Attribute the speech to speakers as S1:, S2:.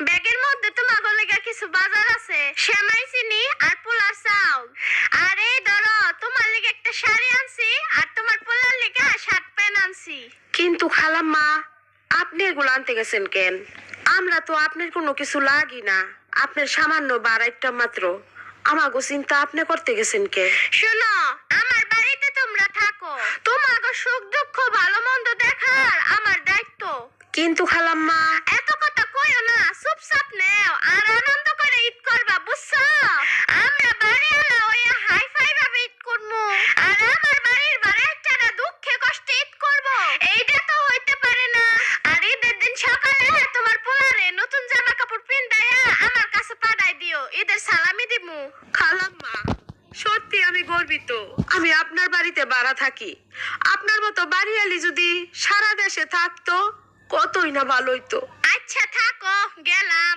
S1: ব্যাগের মধ্যে তোমার লেগে কিছু বাজার আছে, সেমাই চিনি আর পোলার চাউল। আর এই ধরো তোমার লেগে একটা শাড়ি আনছি, আর তোমার পোলার লেগে শার্ট প্যান্ট আনছি।
S2: কিন্তু খালাম্মা, আপনি এগুলো আনতে গেছেন কেন? আমরা তো আপনার কোনো কিছু লাগি না, আপনার সামান্য বাড়াইটা মাত্র। আমাগো চিন্তা আপনি করতে গেছেন কে?
S1: শোনো, আমার বাড়িতে তোমরা থাকো, তোমাকে সুখ দুঃখ ভালো মন্দ দেখার আমার দায়িত্ব।
S2: কিন্তু খালাম্মা,
S1: এত কথা কইও না, চুপচাপ নেও আর আনন্দ করে ঈদ করবা, বুঝছো? আমরা বাড়িওয়ালা হয়ে হাই ফাই ভাবে ঈদ করবো, আর আমার বাড়ির বাড়িটারা দুঃখে কষ্টে ঈদ করবো, এইটা তো হইতে পারে না। আর ঈদের দিন সকালে তোমার পোলারে নতুন জামা কাপড় পিন্দাইয়া আমার কাছে পাঠাই দিও, ঈদের সালামি দিমু।
S2: খালাম্মা, সত্যি আমি গর্বিত। আমি আপনার বাড়িতে ভাড়া থাকি। আপনার মতো বাড়িয়ালি যদি সারা দেশে থাকতো কতই না ভালো হইতো।
S1: আচ্ছা থাকো, গেলাম।